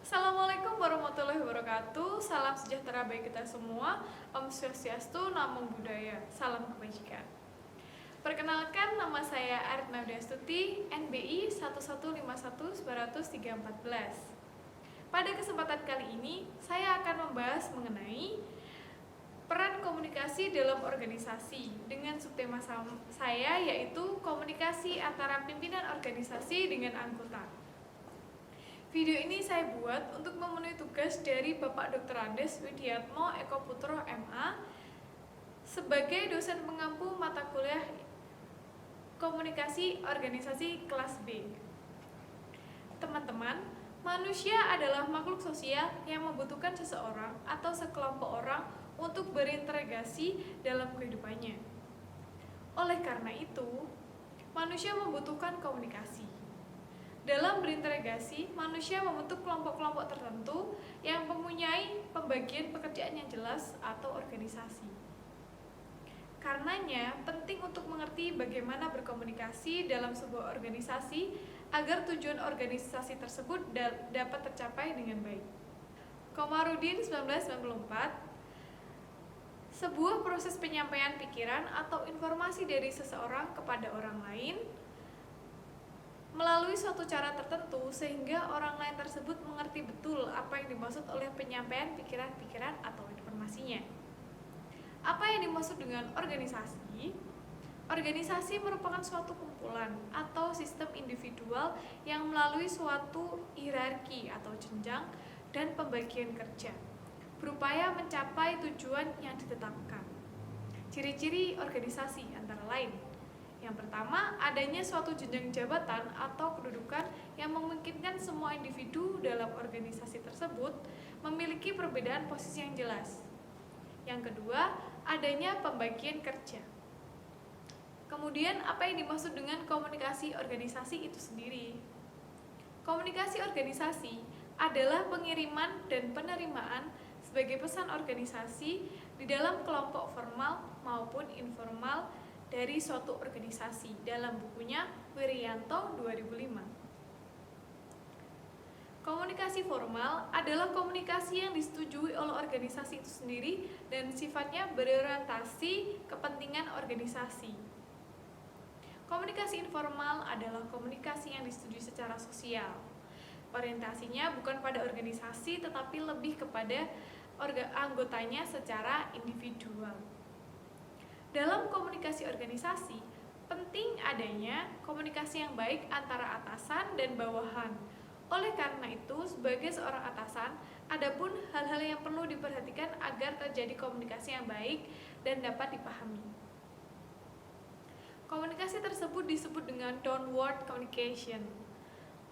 Assalamualaikum warahmatullahi wabarakatuh. Salam sejahtera bagi kita semua. Om Swastiastu, Namo Buddhaya. Salam kebajikan. Perkenalkan, nama saya Aritna Widiastuti, NBI 1151914. Pada kesempatan kali ini, saya akan membahas mengenai peran komunikasi dalam organisasi dengan subtema saya, yaitu komunikasi antara pimpinan organisasi dengan anggota. Video ini saya buat untuk memenuhi tugas dari Bapak Dr. Andes Widiatmo Eko Putro MA sebagai dosen pengampu mata kuliah komunikasi organisasi kelas B. Teman-teman, manusia adalah makhluk sosial yang membutuhkan seseorang atau sekelompok orang untuk berinteraksi dalam kehidupannya. Oleh karena itu, manusia membutuhkan komunikasi. Dalam berinteraksi, manusia membentuk kelompok-kelompok tertentu yang mempunyai pembagian pekerjaan yang jelas atau organisasi. Karenanya, penting untuk mengerti bagaimana berkomunikasi dalam sebuah organisasi agar tujuan organisasi tersebut dapat tercapai dengan baik. Komarudin 1994, sebuah proses penyampaian pikiran atau informasi dari seseorang kepada orang lain melalui suatu cara tertentu sehingga orang lain tersebut mengerti betul apa yang dimaksud oleh penyampaian pikiran-pikiran atau informasinya. Apa yang dimaksud dengan organisasi? Organisasi merupakan suatu kumpulan atau sistem individual yang melalui suatu hierarki atau jenjang dan pembagian kerja, berupaya mencapai tujuan yang ditetapkan. Ciri-ciri organisasi antara lain: yang pertama, adanya suatu jenjang jabatan atau kedudukan yang memungkinkan semua individu dalam organisasi tersebut memiliki perbedaan posisi yang jelas. Yang kedua, adanya pembagian kerja. Kemudian, apa yang dimaksud dengan komunikasi organisasi itu sendiri? Komunikasi organisasi adalah pengiriman dan penerimaan sebagai pesan organisasi di dalam kelompok formal maupun informal dari suatu organisasi dalam bukunya Wirianto 2005. Komunikasi formal adalah komunikasi yang disetujui oleh organisasi itu sendiri dan sifatnya berorientasi kepentingan organisasi. Komunikasi informal adalah komunikasi yang disetujui secara sosial. Orientasinya bukan pada organisasi tetapi lebih kepada anggotanya secara individual. Dalam komunikasi organisasi, penting adanya komunikasi yang baik antara atasan dan bawahan. Oleh karena itu, sebagai seorang atasan, adapun hal-hal yang perlu diperhatikan agar terjadi komunikasi yang baik dan dapat dipahami. Komunikasi tersebut disebut dengan downward communication.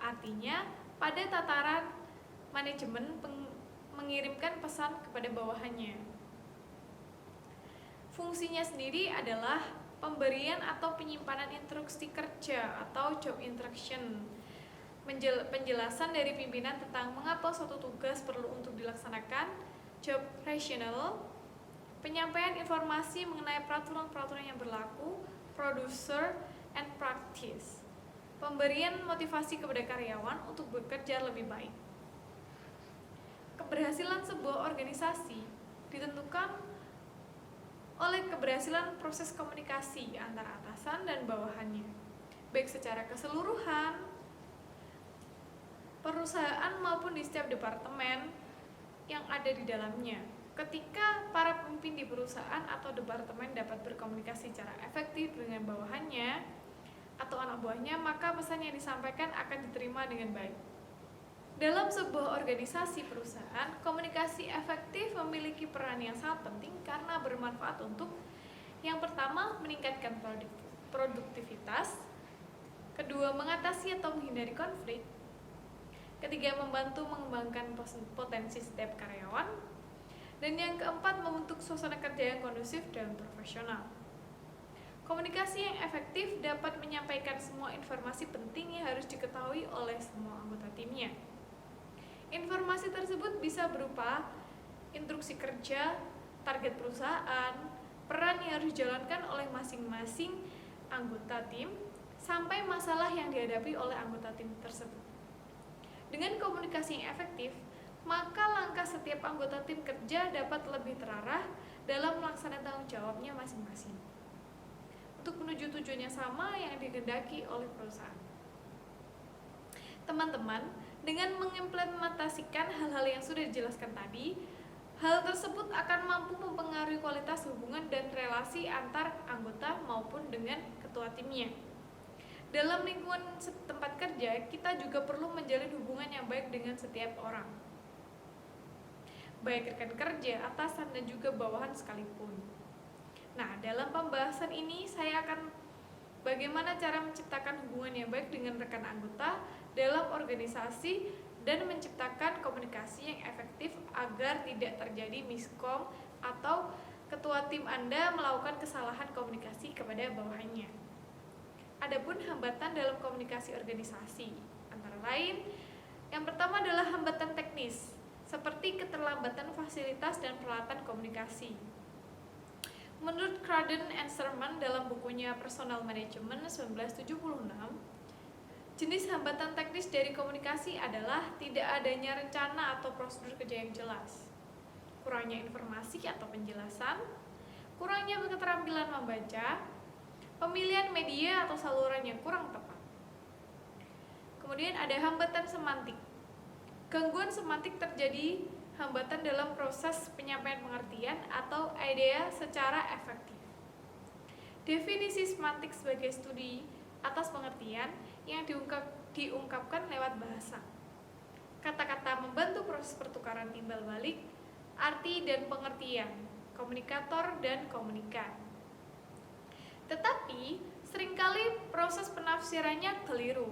Artinya, pada tataran manajemen mengirimkan pesan kepada bawahannya. Fungsinya sendiri adalah pemberian atau penyimpanan instruksi kerja atau job instruction, penjelasan dari pimpinan tentang mengapa suatu tugas perlu untuk dilaksanakan, job rationale, penyampaian informasi mengenai peraturan-peraturan yang berlaku, producer and practice, pemberian motivasi kepada karyawan untuk bekerja lebih baik. Keberhasilan sebuah organisasi ditentukan oleh keberhasilan proses komunikasi antara atasan dan bawahannya, baik secara keseluruhan perusahaan maupun di setiap departemen yang ada di dalamnya. Ketika para pemimpin di perusahaan atau departemen dapat berkomunikasi secara efektif dengan bawahannya atau anak buahnya, maka pesan yang disampaikan akan diterima dengan baik. Dalam sebuah organisasi perusahaan, komunikasi efektif memiliki peran yang sangat penting karena bermanfaat untuk yang pertama, meningkatkan produktivitas, kedua, mengatasi atau menghindari konflik, ketiga, membantu mengembangkan potensi setiap karyawan, dan yang keempat, membentuk suasana kerja yang kondusif dan profesional. Komunikasi yang efektif dapat menyampaikan semua informasi penting yang harus diketahui oleh semua anggota timnya. Informasi tersebut bisa berupa instruksi kerja, target perusahaan, peran yang harus dijalankan oleh masing-masing anggota tim, sampai masalah yang dihadapi oleh anggota tim tersebut. Dengan komunikasi yang efektif, maka langkah setiap anggota tim kerja dapat lebih terarah dalam melaksanakan tanggung jawabnya masing-masing untuk menuju tujuan yang sama yang dikehendaki oleh perusahaan. Teman-teman, dengan mengimplementasikan hal-hal yang sudah dijelaskan tadi, hal tersebut akan mampu mempengaruhi kualitas hubungan dan relasi antar anggota maupun dengan ketua timnya. Dalam lingkungan tempat kerja, kita juga perlu menjalin hubungan yang baik dengan setiap orang, baik rekan kerja, atasan, dan juga bawahan sekalipun. Nah, dalam pembahasan ini saya akan bagaimana cara menciptakan hubungan yang baik dengan rekan anggota dalam organisasi dan menciptakan komunikasi yang efektif agar tidak terjadi miskom atau ketua tim Anda melakukan kesalahan komunikasi kepada bawahannya. Adapun hambatan dalam komunikasi organisasi, antara lain, yang pertama adalah hambatan teknis, seperti keterlambatan fasilitas dan peralatan komunikasi. Menurut Cruden and Sherman dalam bukunya Personal Management 1976, jenis hambatan teknis dari komunikasi adalah tidak adanya rencana atau prosedur kerja yang jelas, kurangnya informasi atau penjelasan, kurangnya keterampilan membaca, pemilihan media atau saluran yang kurang tepat. Kemudian ada hambatan semantik. Gangguan semantik terjadi hambatan dalam proses penyampaian pengertian atau idea secara efektif. Definisi semantik sebagai studi atas pengertian yang diungkapkan lewat bahasa. Kata-kata membantu proses pertukaran timbal balik, arti dan pengertian, komunikator dan komunikan. Tetapi, seringkali proses penafsirannya keliru.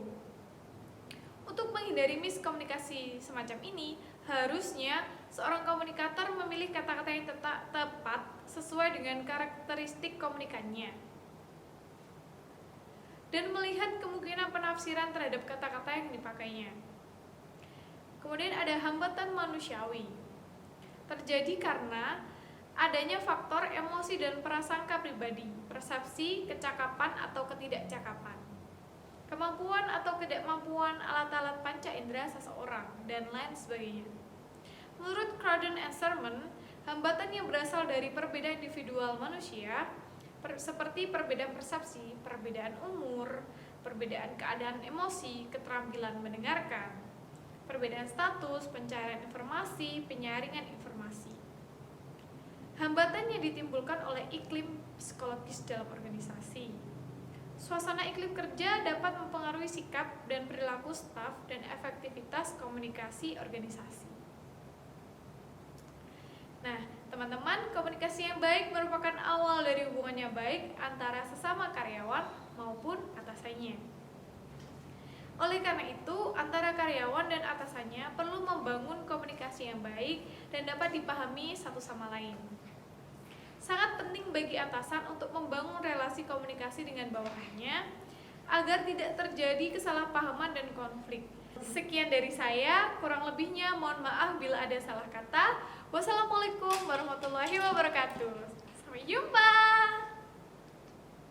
Untuk menghindari miskomunikasi semacam ini, harusnya seorang komunikator memilih kata-kata yang tepat sesuai dengan karakteristik komunikannya dan melihat kemungkinan penafsiran terhadap kata-kata yang dipakainya. Kemudian ada hambatan manusiawi. Terjadi karena adanya faktor emosi dan prasangka pribadi, persepsi, kecakapan atau ketidakcakapan, kemampuan atau ketidakmampuan alat-alat panca indera seseorang, dan lain sebagainya. Menurut Cruden and Sherman, hambatan yang berasal dari perbedaan individual manusia, seperti perbedaan persepsi, perbedaan umur, perbedaan keadaan emosi, keterampilan mendengarkan, perbedaan status, pencarian informasi, penyaringan informasi. Hambatan yang ditimbulkan oleh iklim psikologis dalam organisasi. Suasana iklim kerja dapat mempengaruhi sikap dan perilaku staf dan efektivitas komunikasi organisasi. Nah, teman-teman, komunikasi yang baik merupakan awal dari hubungan yang baik antara sesama karyawan maupun atasannya. Oleh karena itu, antara karyawan dan atasannya perlu membangun komunikasi yang baik dan dapat dipahami satu sama lain. Sangat penting bagi atasan untuk membangun relasi komunikasi dengan bawahannya agar tidak terjadi kesalahpahaman dan konflik. Sekian dari saya, kurang lebihnya mohon maaf bila ada salah kata. Wassalamualaikum warahmatullahi wabarakatuh. Sampai jumpa.